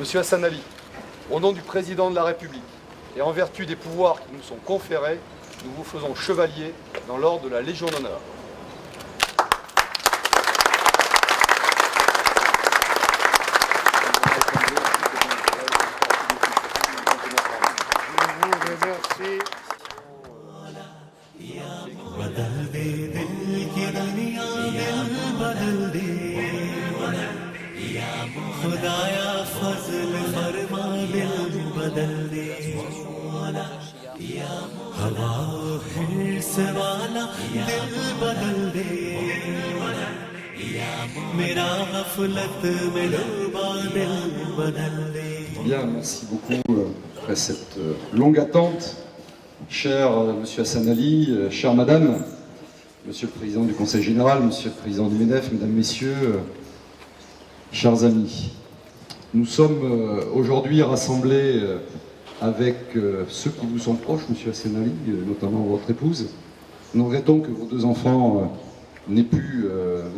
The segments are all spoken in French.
Monsieur Hassan Ali, au nom du Président de la République et en vertu des pouvoirs qui nous sont conférés, nous vous faisons chevalier dans l'ordre de la Légion d'honneur. Bien, merci beaucoup après cette longue attente. Cher Monsieur Hassan Ali, chère Madame, Monsieur le Président du Conseil Général, Monsieur le Président du MEDEF, Mesdames, Messieurs, chers amis, nous sommes aujourd'hui rassemblés avec ceux qui vous sont proches, Monsieur Hassan Ali, notamment votre épouse. Nous regrettons que vos deux enfants n'aient pu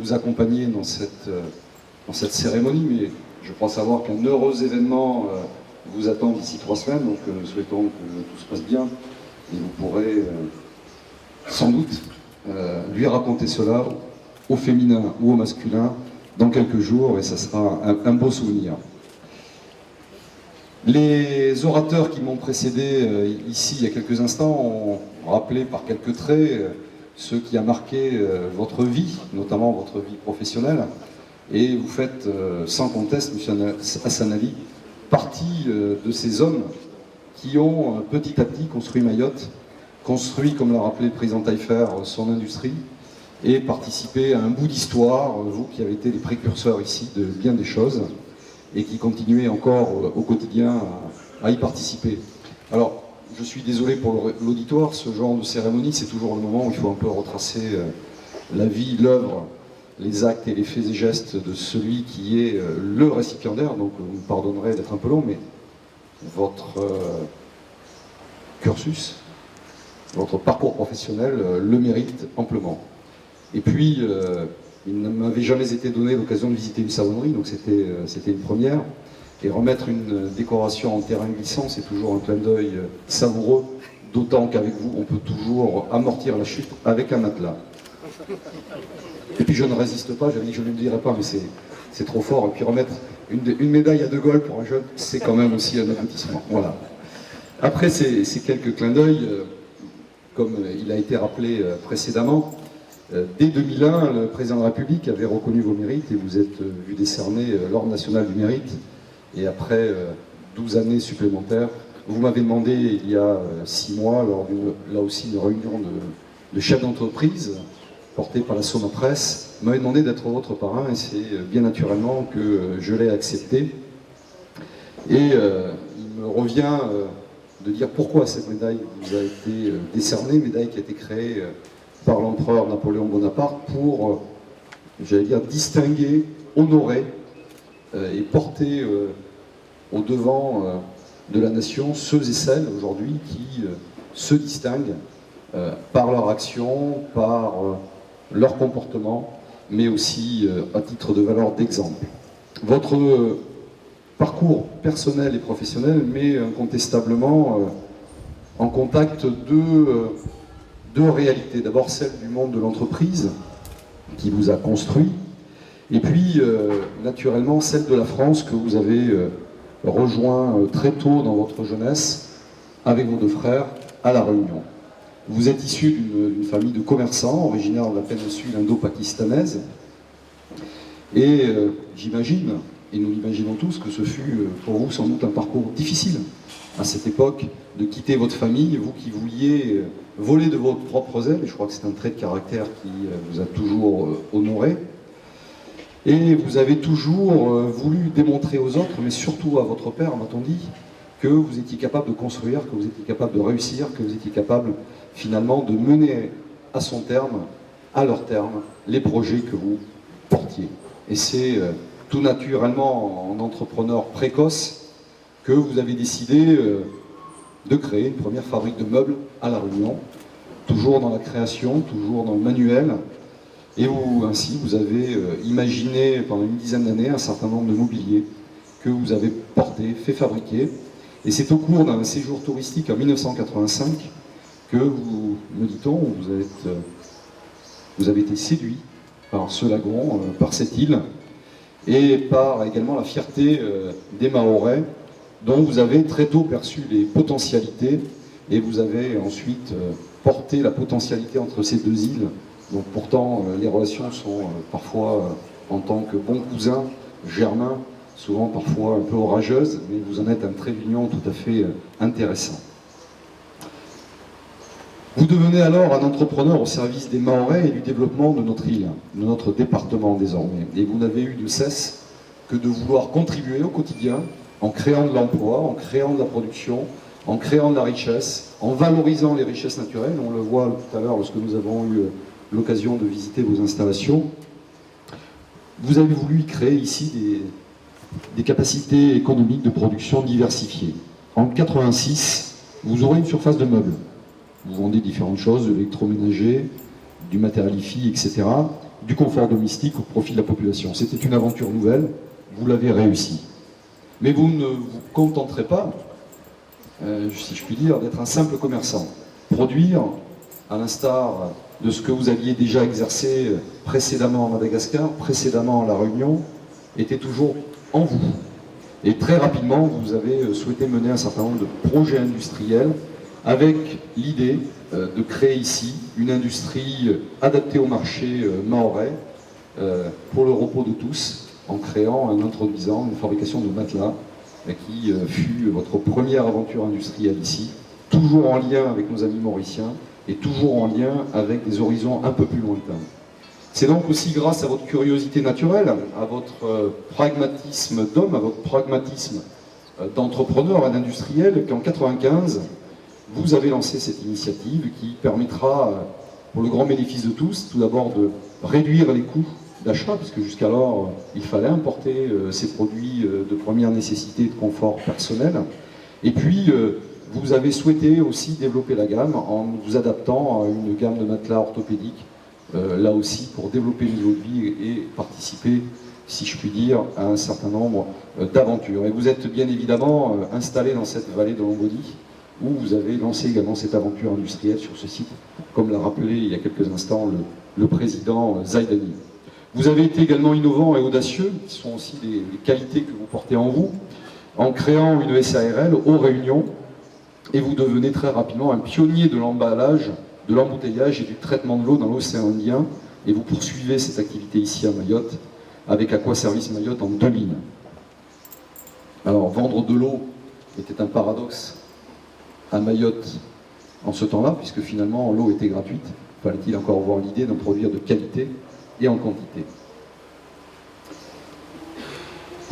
vous accompagner dans cette cérémonie, mais je crois savoir qu'un heureux événement vous attend d'ici 3 semaines, donc nous souhaitons que tout se passe bien et vous pourrez sans doute lui raconter cela au féminin ou au masculin dans quelques jours, et ça sera un beau souvenir. Les orateurs qui m'ont précédé ici il y a quelques instants ont rappelé par quelques traits ce qui a marqué votre vie, notamment votre vie professionnelle, et vous faites sans conteste, M. Hassan Ali, partie de ces hommes qui ont petit à petit construit Mayotte, construit, comme l'a rappelé le président Taillefer, son industrie, et participé à un bout d'histoire, vous qui avez été les précurseurs ici de bien des choses, et qui continuez encore au quotidien à y participer. Alors, je suis désolé pour l'auditoire, ce genre de cérémonie, c'est toujours le moment où il faut un peu retracer la vie, l'œuvre, les actes et les faits et gestes de celui qui est le récipiendaire, donc vous me pardonnerez d'être un peu long, mais votre cursus, votre parcours professionnel le mérite amplement. Et puis, il ne m'avait jamais été donné l'occasion de visiter une savonnerie, donc c'était une première. Et remettre une décoration en terrain glissant, c'est toujours un clin d'œil savoureux, d'autant qu'avec vous, on peut toujours amortir la chute avec un matelas. Et puis je ne résiste pas, j'avais dit que je ne le dirais pas, mais c'est trop fort. Et puis remettre une médaille à De Gaulle pour un jeune, c'est quand même aussi un aboutissement. Voilà. Après ces quelques clins d'œil, comme il a été rappelé précédemment, dès 2001, le président de la République avait reconnu vos mérites et vous êtes vu décerner l'Ordre national du mérite. Et après 12 années supplémentaires, vous m'avez demandé il y a 6 mois, lors là aussi une réunion de chefs d'entreprise portée par la Soma Presse, vous m'avez demandé d'être votre parrain et c'est bien naturellement que je l'ai accepté. Et il me revient de dire pourquoi cette médaille vous a été décernée, médaille qui a été créée par l'empereur Napoléon Bonaparte pour, j'allais dire, distinguer, honorer et porter au devant de la nation ceux et celles aujourd'hui qui se distinguent par leur action, par leur comportement, mais aussi à titre de valeur d'exemple. Votre parcours personnel et professionnel met incontestablement en contact deux réalités. D'abord celle du monde de l'entreprise qui vous a construit, et puis naturellement celle de la France que vous avez rejoint très tôt dans votre jeunesse avec vos deux frères à La Réunion. Vous êtes issu d'une famille de commerçants originaire de la péninsule indo-pakistanaise, et j'imagine, et nous l'imaginons tous, que ce fut pour vous sans doute un parcours difficile à cette époque de quitter votre famille, vous qui vouliez voler de votre propre aile, et je crois que c'est un trait de caractère qui vous a toujours honoré. Et vous avez toujours voulu démontrer aux autres, mais surtout à votre père, m'a-t-on dit, que vous étiez capable de construire, que vous étiez capable de réussir, que vous étiez capable finalement de mener à son terme, à leur terme, les projets que vous portiez. Et c'est tout naturellement en entrepreneur précoce que vous avez décidé de créer une première fabrique de meubles à La Réunion, toujours dans la création, toujours dans le manuel. Et ainsi, vous avez imaginé pendant une dizaine d'années un certain nombre de mobiliers que vous avez porté, fait fabriquer. Et c'est au cours d'un séjour touristique en 1985 que vous, me dit-on, vous avez été séduit par ce lagon, par cette île, et par également la fierté des Mahorais, dont vous avez très tôt perçu les potentialités, et vous avez ensuite porté la potentialité entre ces deux îles. Donc pourtant, les relations sont parfois, en tant que bons cousins germains, souvent parfois un peu orageuses, mais vous en êtes un trait d'union tout à fait intéressant. Vous devenez alors un entrepreneur au service des Mahorais et du développement de notre île, de notre département désormais. Et vous n'avez eu de cesse que de vouloir contribuer au quotidien en créant de l'emploi, en créant de la production, en créant de la richesse, en valorisant les richesses naturelles. On le voit tout à l'heure lorsque nous avons eu l'occasion de visiter vos installations. Vous avez voulu créer ici des capacités économiques de production diversifiées. En 1986, vous aurez une surface de meubles. Vous vendez différentes choses, de l'électroménager, du matériel hi-fi, etc., du confort domestique au profit de la population. C'était une aventure nouvelle, vous l'avez réussi. Mais vous ne vous contenterez pas, si je puis dire, d'être un simple commerçant. Produire, à l'instar de ce que vous aviez déjà exercé précédemment à Madagascar, précédemment à La Réunion, était toujours en vous. Et très rapidement, vous avez souhaité mener un certain nombre de projets industriels avec l'idée de créer ici une industrie adaptée au marché mahorais pour le repos de tous, en créant, en introduisant une fabrication de matelas qui fut votre première aventure industrielle ici, toujours en lien avec nos amis mauriciens et toujours en lien avec des horizons un peu plus lointains. C'est donc aussi grâce à votre curiosité naturelle, à votre pragmatisme d'homme, à votre pragmatisme d'entrepreneur et d'industriel qu'en 1995, vous avez lancé cette initiative qui permettra, pour le grand bénéfice de tous, tout d'abord de réduire les coûts d'achat, puisque jusqu'alors, il fallait importer ces produits de première nécessité et de confort personnel. Et puis, vous avez souhaité aussi développer la gamme en vous adaptant à une gamme de matelas orthopédiques, là aussi pour développer le niveau de vie et participer, si je puis dire, à un certain nombre d'aventures. Et vous êtes bien évidemment installé dans cette vallée de Longoni, où vous avez lancé également cette aventure industrielle sur ce site, comme l'a rappelé il y a quelques instants le président Zaidani. Vous avez été également innovant et audacieux, qui sont aussi des qualités que vous portez en vous, en créant une SARL aux Réunions, et vous devenez très rapidement un pionnier de l'emballage, de l'embouteillage et du traitement de l'eau dans l'océan Indien, et vous poursuivez cette activité ici à Mayotte, avec Aquaservice Mayotte en 2000. Alors, vendre de l'eau était un paradoxe à Mayotte en ce temps-là, puisque finalement l'eau était gratuite. Fallait-il encore avoir l'idée d'en produire de qualité et en quantité.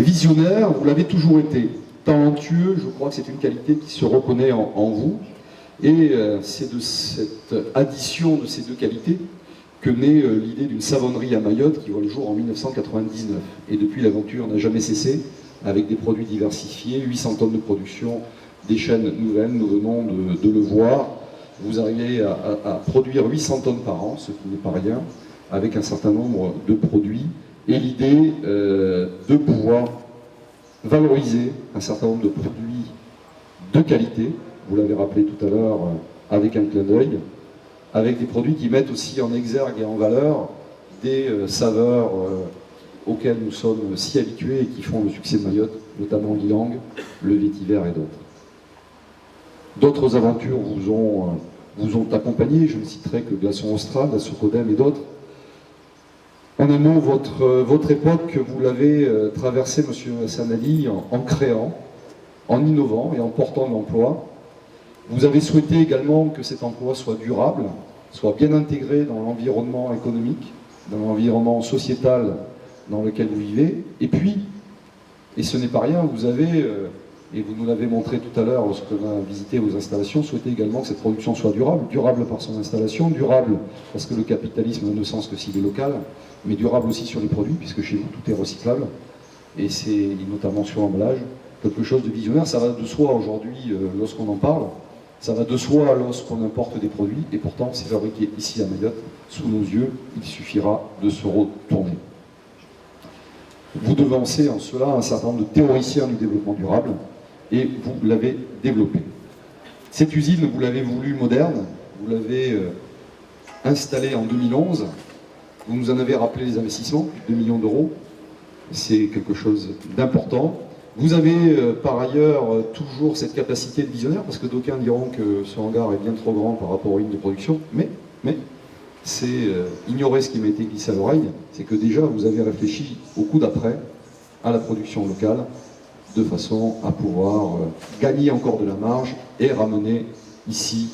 Visionnaire, vous l'avez toujours été. Talentueux, je crois que c'est une qualité qui se reconnaît en vous. Et c'est de cette addition de ces deux qualités que naît l'idée d'une savonnerie à Mayotte qui voit le jour en 1999. Et depuis, l'aventure n'a jamais cessé, avec des produits diversifiés, 800 tonnes de production, des chaînes nouvelles, nous venons de le voir. Vous arrivez à produire 800 tonnes par an, ce qui n'est pas rien, avec un certain nombre de produits, et l'idée de pouvoir valoriser un certain nombre de produits de qualité, vous l'avez rappelé tout à l'heure avec un clin d'œil, avec des produits qui mettent aussi en exergue et en valeur des saveurs auxquelles nous sommes si habitués et qui font le succès de Mayotte, notamment l'ilang, le vétiver et d'autres. D'autres aventures vous ont accompagné, je ne citerai que Glaçon Austral, la Socodem et d'autres. En un mot, votre époque, vous l'avez traversée, Monsieur Hassan Ali, en créant, en innovant et en portant de l'emploi. Vous avez souhaité également que cet emploi soit durable, soit bien intégré dans l'environnement économique, dans l'environnement sociétal dans lequel vous vivez. Et puis, et ce n'est pas rien, vous avez, et vous nous l'avez montré tout à l'heure lorsqu'on a visité vos installations, souhaité également que cette production soit durable, durable par son installation, durable parce que le capitalisme n'a de sens que s'il est local, mais durable aussi sur les produits, puisque chez vous tout est recyclable, et c'est notamment sur l'emballage, quelque chose de visionnaire. Ça va de soi aujourd'hui lorsqu'on en parle, ça va de soi lorsqu'on importe des produits, et pourtant c'est fabriqué ici à Mayotte, sous nos yeux, il suffira de se retourner. Vous devancez en cela un certain nombre de théoriciens du développement durable, et vous l'avez développé. Cette usine, vous l'avez voulu moderne, vous l'avez installée en 2011, vous nous en avez rappelé les investissements, plus de 2 millions d'euros, c'est quelque chose d'important. Vous avez par ailleurs toujours cette capacité de visionnaire, parce que d'aucuns diront que ce hangar est bien trop grand par rapport aux lignes de production, mais c'est ignorer ce qui m'a été glissé à l'oreille, c'est que déjà vous avez réfléchi au coup d'après à la production locale, de façon à pouvoir gagner encore de la marge et ramener ici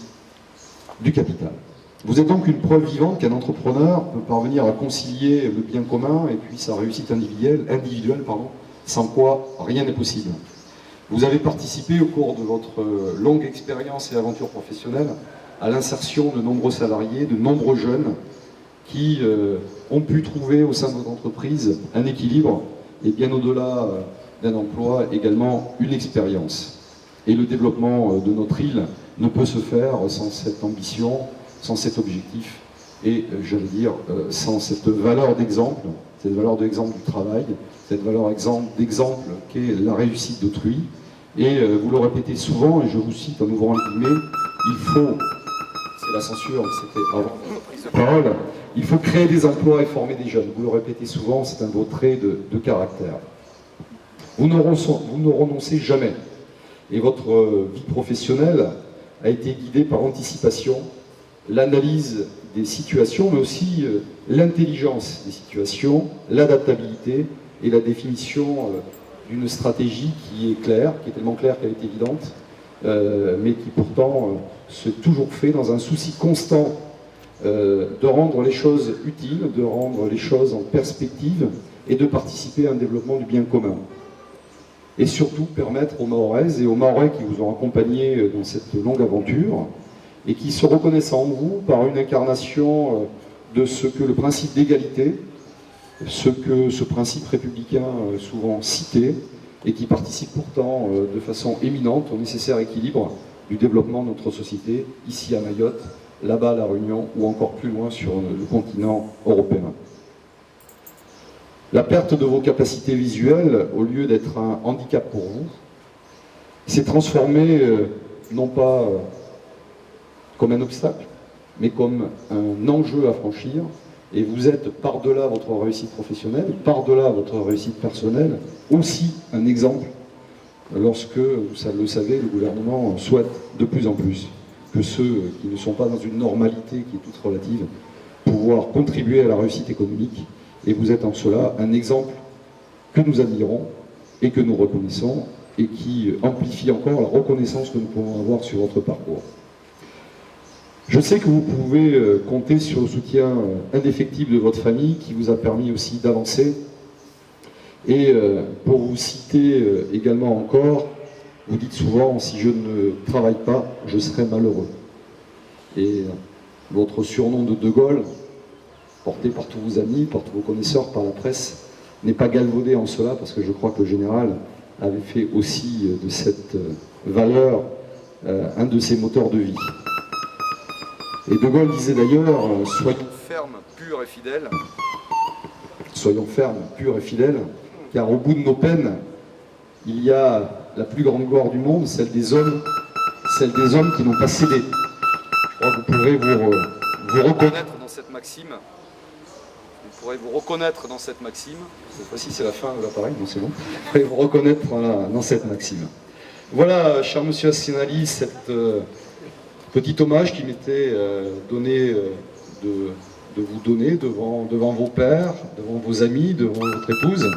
du capital. Vous êtes donc une preuve vivante qu'un entrepreneur peut parvenir à concilier le bien commun et puis sa réussite individuelle, sans quoi rien n'est possible. Vous avez participé au cours de votre longue expérience et aventure professionnelle à l'insertion de nombreux salariés, de nombreux jeunes qui ont pu trouver au sein de votre entreprise un équilibre et bien au-delà d'un emploi également une expérience. Et le développement de notre île ne peut se faire sans cette ambition, sans cet objectif et, j'allais dire, sans cette valeur d'exemple du travail, cette valeur d'exemple qu'est la réussite d'autrui. Et vous le répétez souvent, et je vous cite en ouvrant les guillemets, il faut, c'est la censure, c'était avant prise de parole, il faut créer des emplois et former des jeunes. Vous le répétez souvent, c'est un de vos traits de caractère. Vous ne renoncez jamais. Et votre vie professionnelle a été guidée par l'anticipation, l'analyse des situations, mais aussi l'intelligence des situations, l'adaptabilité et la définition d'une stratégie qui est claire, qui est tellement claire qu'elle est évidente, mais qui pourtant se toujours fait dans un souci constant de rendre les choses utiles, de rendre les choses en perspective et de participer à un développement du bien commun. Et surtout permettre aux Mahoraises et aux Mahorais qui vous ont accompagné dans cette longue aventure et qui se reconnaissent en vous par une incarnation de ce que le principe d'égalité, ce que ce principe républicain souvent cité et qui participe pourtant de façon éminente au nécessaire équilibre du développement de notre société, ici à Mayotte, là-bas à La Réunion ou encore plus loin sur le continent européen. La perte de vos capacités visuelles, au lieu d'être un handicap pour vous, s'est transformée non pas comme un obstacle, mais comme un enjeu à franchir. Et vous êtes, par-delà votre réussite professionnelle, par-delà votre réussite personnelle, aussi un exemple lorsque, vous le savez, le gouvernement souhaite de plus en plus que ceux qui ne sont pas dans une normalité qui est toute relative, pouvoir contribuer à la réussite économique. Et vous êtes en cela un exemple que nous admirons et que nous reconnaissons et qui amplifie encore la reconnaissance que nous pouvons avoir sur votre parcours. Je sais que vous pouvez compter sur le soutien indéfectible de votre famille qui vous a permis aussi d'avancer. Et pour vous citer également encore, vous dites souvent, si je ne travaille pas, je serai malheureux. Et votre surnom de Gaulle, porté par tous vos amis, par tous vos connaisseurs, par la presse, n'est pas galvaudé en cela, parce que je crois que le général avait fait aussi de cette valeur un de ses moteurs de vie. Et De Gaulle disait d'ailleurs, soyons fermes, purs et fidèles. Soyons fermes, purs et fidèles, car au bout de nos peines, il y a la plus grande gloire du monde, celle des hommes qui n'ont pas cédé. Je crois que vous pourrez vous reconnaître dans cette maxime. Vous pourrez vous reconnaître dans cette maxime. Cette fois-ci, c'est la fin de l'appareil, donc c'est bon. Vous pourrez vous reconnaître dans cette maxime. Voilà, cher monsieur Assinali, cette petit hommage qui m'était donné de vous donner devant vos pères, devant vos amis, devant votre épouse.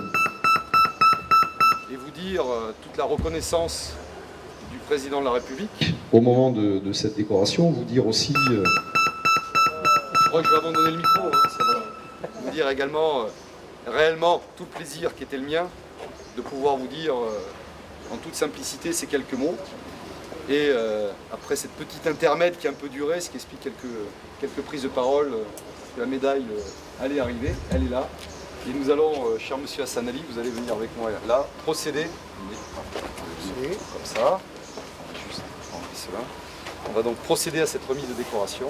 Et vous dire toute la reconnaissance du président de la République au moment de cette décoration. Vous dire aussi... je crois que je vais abandonner le micro. Ça va. Vous dire également réellement tout le plaisir qui était le mien de pouvoir vous dire en toute simplicité ces quelques mots. Et après cette petite intermède qui a un peu duré, ce qui explique quelques prises de parole, la médaille allait arriver, elle est là. Et nous allons, cher monsieur Hassanali, vous allez venir avec moi là, procéder, comme ça, juste enlever cela. On va donc procéder à cette remise de décoration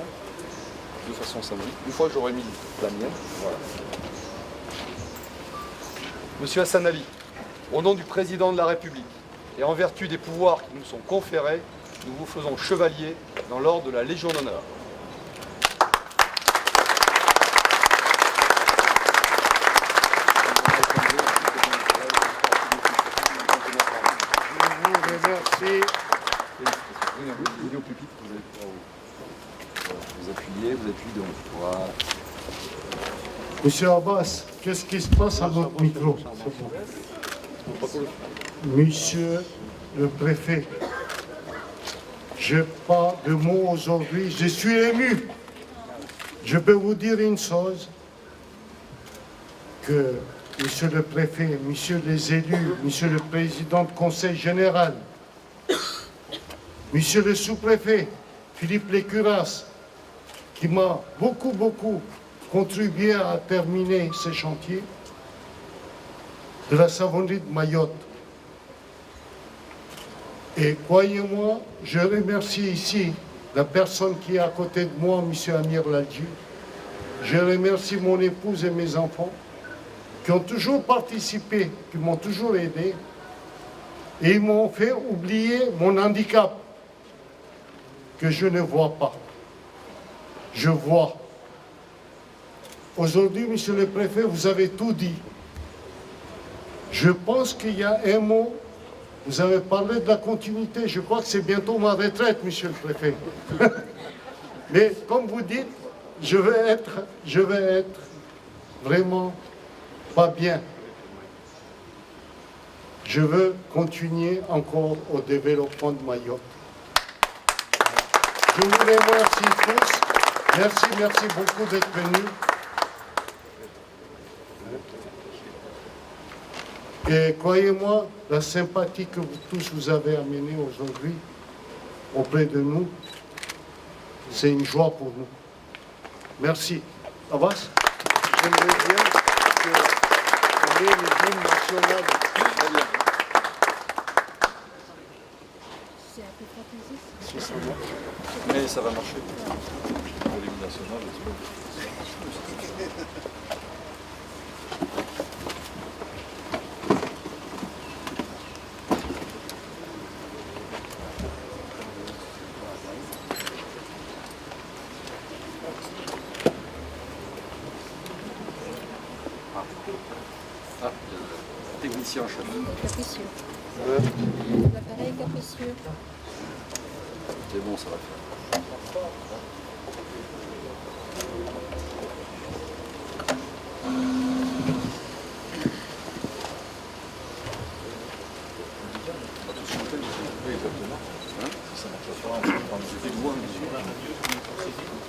de façon symbolique, une fois que j'aurai mis la mienne. Voilà. Monsieur Hassan Ali, au nom du président de la République et en vertu des pouvoirs qui nous sont conférés, nous vous faisons chevalier dans l'ordre de la Légion d'honneur. Je vous remercie. Venez au pupitre, vous allez pouvoir vous appuyer, vous appuyez donc. Voilà. Monsieur Abbas, qu'est-ce qui se passe à notre micro? Monsieur le préfet, je n'ai pas de mots aujourd'hui, je suis ému. Je peux vous dire une chose, que monsieur le préfet, monsieur les élus, monsieur le président du conseil général, monsieur le sous-préfet, Philippe Lécuras, qui m'a beaucoup contribué à terminer ce chantier de la savonnerie de Mayotte. Et croyez-moi, je remercie ici la personne qui est à côté de moi, M. Amir Ladji. Je remercie mon épouse et mes enfants qui ont toujours participé, qui m'ont toujours aidé. Et ils m'ont fait oublier mon handicap, que je ne vois pas. Je vois. Aujourd'hui, monsieur le préfet, vous avez tout dit. Je pense qu'il y a un mot, vous avez parlé de la continuité. Je crois que c'est bientôt ma retraite, monsieur le préfet. Mais comme vous dites, je vais être vraiment pas bien. Je veux continuer encore au développement de Mayotte. Je vous remercie tous. Merci beaucoup d'être venus. Et croyez-moi, la sympathie que vous tous vous avez amenée aujourd'hui auprès de nous, c'est une joie pour nous. Merci. Abbas, j'aimerais bien qu'on ait le hymne national. C'est un peu fantaisiste. Mais ça va marcher. Pour l'hymne national, technicien en chef. Capricieux. L'appareil capricieux. C'est bon, ça va faire. On va tous chanter. Oui, exactement. Hein, si ça marche pas, on va prendre des voix.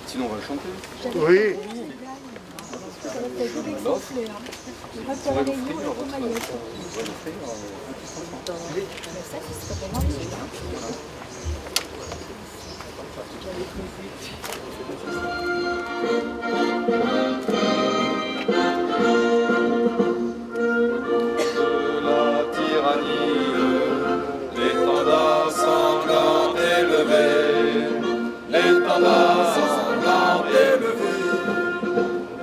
Sinon, on va chanter. Oui. Ça va être joli soufflé. Pour la réunion et pour Mayotte. Ça, ce serait vraiment bien. La tyrannie, l'étendard sanglant élevé, l'étendard sanglant élevé.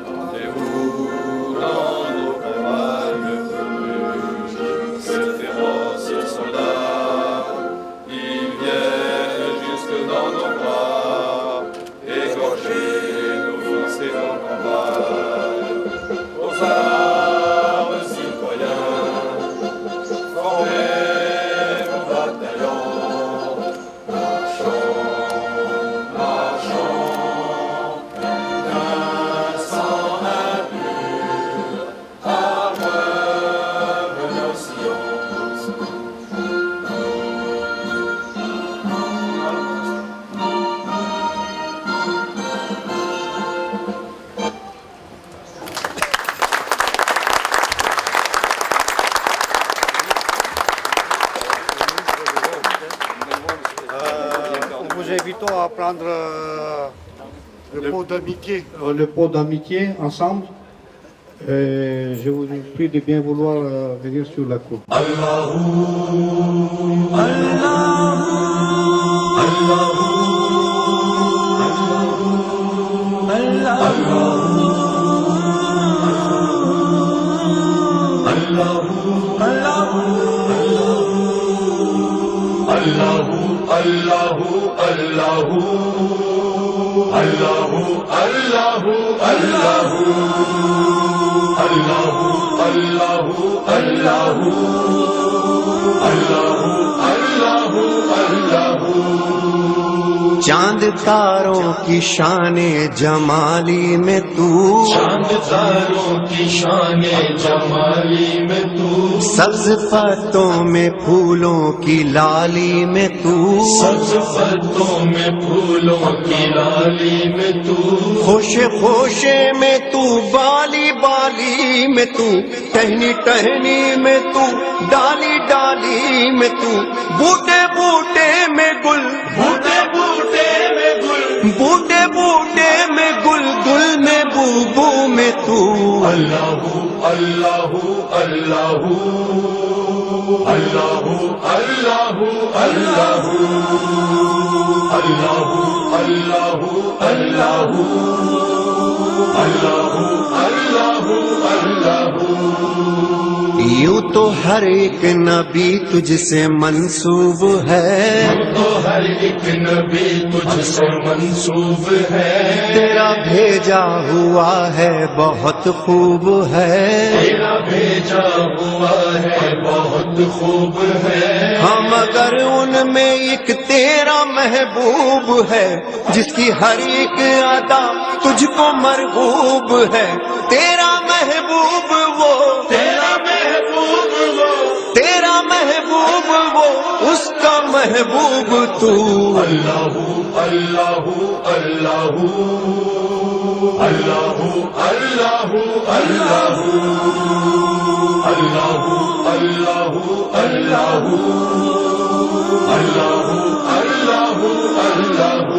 Rendez-vous dans nos campagnes, ces féroces soldats, ils viennent jusque dans nos bras, égorger nos forces et nos campagnes. Aux armes, citoyens, formez vos bataillons, marchons, marchons, d'un sang impur, armes nos sillons. Nous vous invitons à prendre le pot d'amitié. Le pot d'amitié ensemble. Je vous prie de bien vouloir venir sur la cour. Allah اللہ اللہ اللہ اللہ اللہ اللہ اللہ اللہ اللہ اللہ اللہ چاند تاروں کی شان جمالی میں تو، چاند تاروں کی شان جمالی میں تو، سبز پتوں میں پھولوں کی لالی میں تو، سبز پتوں میں پھولوں کی لالی میں تو، خوشے خوشے میں تو، بالی بالی میں تو، ٹہنی ٹہنی میں تو، ڈالی ڈالی میں تو، بوٹے بوٹے میں گل، بوٹے بوٹے میں گل، بوٹے بوٹے میں گل، گل میں بو بو میں تو، اللہ اللہ اللہ اللہ اللہ اللہ اللہ اللہ اللہ اللہ اللہ اللہ یوں تو ہر ایک نبی تجھ سے منسوب ہے، تو ہر ایک نبی تجھ سے منسوب ہے، تیرا بھیجا ہوا ہے بہت خوب ہے، تیرا بھیجا ہوا ہے بہت خوب ہے، ہاں مگر ان میں ایک تیرا محبوب ہے، جس کی ہر ایک ادا تجھ کو مرغوب ہے، تیرا محبوب وہ، تیرا محبوب وہ، تیرا محبوب وہ، اس کا محبوب تو، اللہ اللہ اللہ اللہ اللہ اللہ اللہ اللہ اللہ اللہ اللہ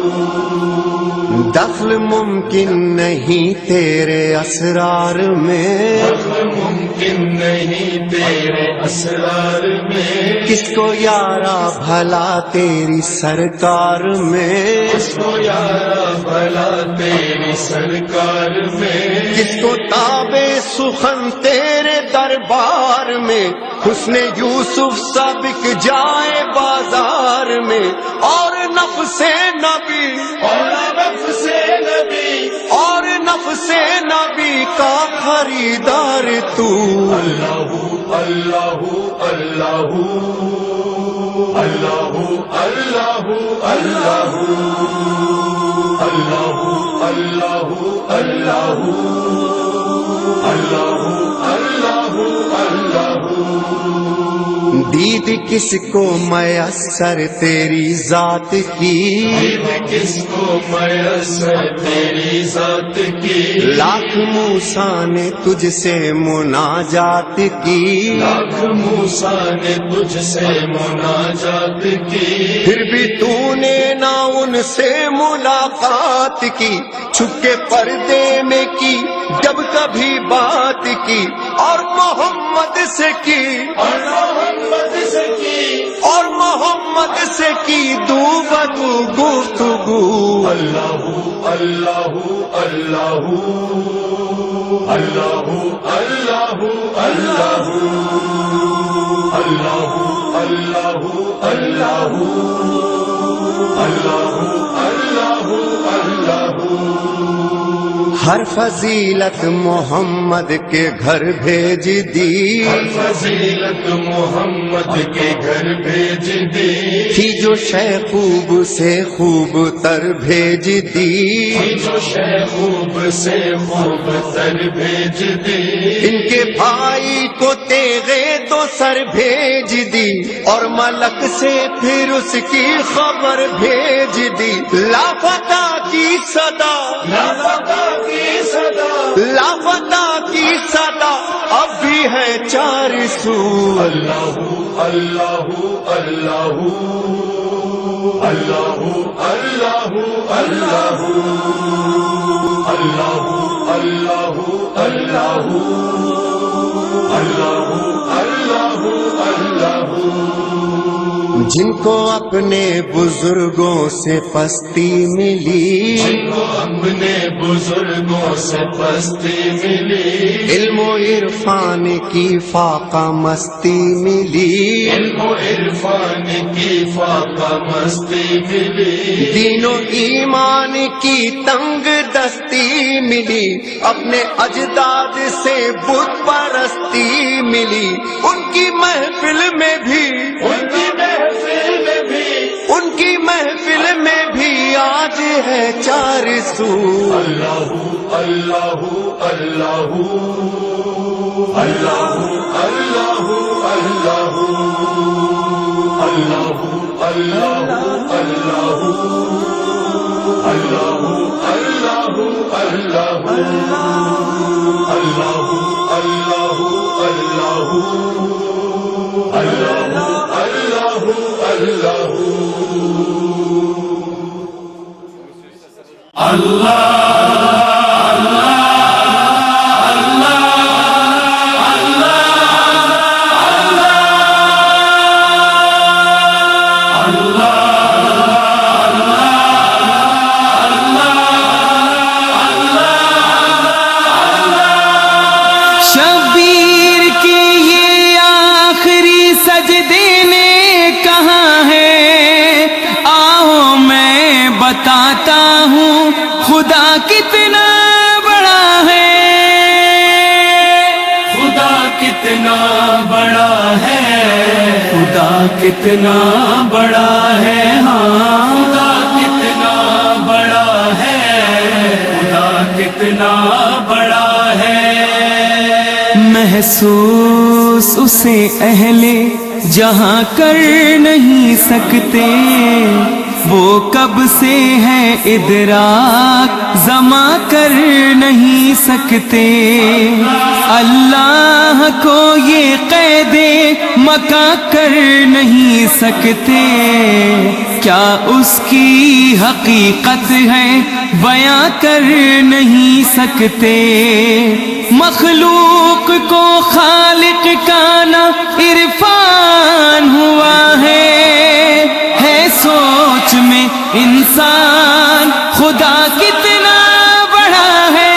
دخل ممکن نہیں تیرے اسرار میں، ممکن نہیں تیرے اسرار میں، کس کو یارا بھلا تیری سرکار میں، کس کو یارا بھلا تیری سرکار میں، کس کو تابے سخن تیرے دربار میں، حسن یوسف سا بک جائے بازار میں، اور نفس نبی، اور نفس نبی، اور نفس نبی کا خریدار تو، اللہ اللہ اللہ اللہ اللہ اللہ اللہ اللہ اللہ اللہ اللہ دید کس کو میسر تیری ذات کی، کس کو میسر تیری ذات کی، لاکھ موسیٰ نے تجھ سے مناجات کی، لاکھ موسیٰ نے تجھ سے مناجات کی، پھر بھی تو نے نہ ان سے ملاقات کی، چھپ کے پردے میں کی جب کبھی بات کی، اور محمد سے کی، اور محمد سے کی، اور محمد سے کی دو بدو گفتگو، اللہ اللہ اللہ اللہ اللہ اللہ اللہ اللہ اللہ اللہ اللہ اللہ ہر فضیلت محمد کے گھر بھیج دی، فضیلت محمد کے گھر بھیج دی، تھی جو شے خوب سے خوب تر بھیج دی، جو شے خوب سے خوب تر بھیج دی، ان کے بھائی کو تیغے دو سر بھیج دی، اور ملک سے پھر اس کی خبر بھیج دی، لاپتہ کی صدا، لاپتہ کی صدا، لاپتہ کی صدا اب بھی ہے چار سو، اللہ اللہ اللہ اللہ اللہ اللہ اللہ اللہ اللہ اللہ اللہ اللہ جن کو اپنے بزرگوں سے پستی ملی، جن کو اپنے بزرگوں سے پستی ملی، علم و عرفان کی فاقہ مستی ملی، علم و عرفان کی فاقہ مستی ملی، دین و ایمان کی تنگ دستی ملی، اپنے اجداد سے بت پرستی ملی، ان کی محفل میں بھی، ان کی محفل میں بھی، ان کی محفل میں بھی آج ہے چار سو، اللہ اللہ اللہ اللہ اللہ اللہ اللہ اللہ اللہ اللہ اللہ اللہ شبیر کی یہ آخری سجدے نے کہاں ہے، آؤ میں بتاتا ہوں خدا کتنا بڑا ہے، خدا کتنا بڑا ہے، خدا کتنا بڑا ہے، ہاں خدا کتنا بڑا ہے، خدا کتنا بڑا ہے، محسوس اسے اہل جہاں کر نہیں سکتے، وہ کب سے ہے ادراک زما کر نہیں سکتے، اللہ کو یہ قید مکہ کر نہیں سکتے، کیا اس کی حقیقت ہے بیاں کر نہیں سکتے، مخلوق کو خالق کا نہ عرفان ہوا ہے سوچ میں انسان خدا کتنا بڑا ہے،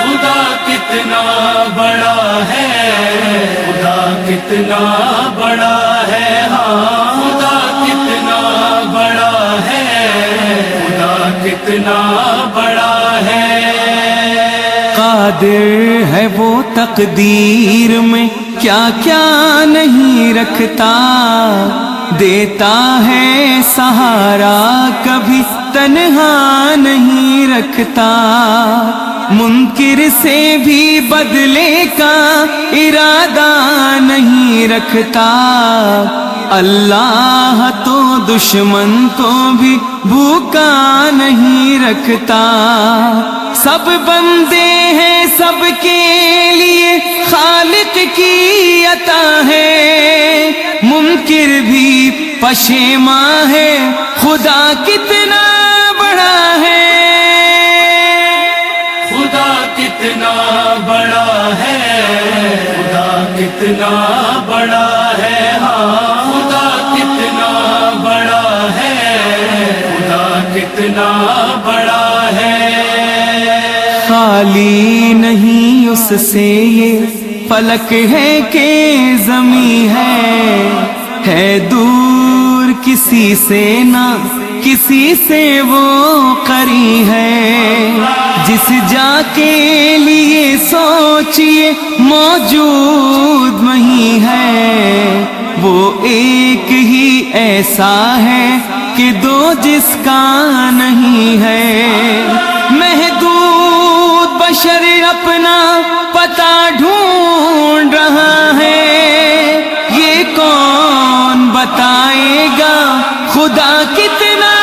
خدا کتنا بڑا ہے، خدا کتنا بڑا ہے، ہاں خدا کتنا بڑا ہے، خدا کتنا بڑا ہے، قادر ہے وہ تقدیر میں کیا کیا نہیں رکھتا، دیتا ہے سہارا کبھی تنہا نہیں رکھتا، منکر سے بھی بدلے کا ارادہ نہیں رکھتا، اللہ تو دشمن کو بھی بھوکا نہیں رکھتا، سب بندے ہیں سب کے لیے خالق کی عطا ہے، منکر بھی پشیماں ہے خدا کتنا بڑا ہے، خدا کتنا بڑا ہے، خدا کتنا بڑا ہے، ہاں خدا کتنا بڑا ہے، خدا کتنا بڑا ہے، خالی نہیں اس سے یہ فلک ہے کہ زمین ہے دور کسی سے نہ کسی سے وہ قریب ہے، جس جا کے لیے سوچئے موجود وہیں ہے، وہ ایک ہی ایسا ہے کہ دو جس کا نہیں ہے، محدود بشر اپنا پتہ ڈھونڈ رہا ہے، یہ کون بتائے گا خدا کتنا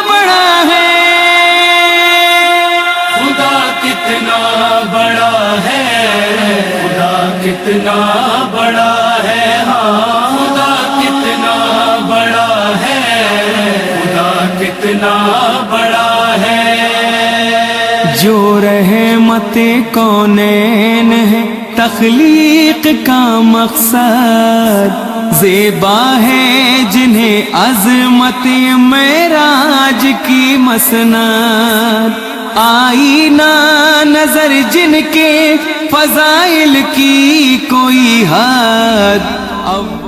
بڑا ہے، خدا کتنا بڑا ہے، خدا کتنا بڑا ہے، ہاں خدا کتنا بڑا ہے، خدا کتنا بڑا ہے، جو رحمت کونین ہے تخلیق کا مقصد، زیبا ہے جنہیں عظمت معراج کی مسند آئینہ نظر جن کے فضائل کی کوئی حد اب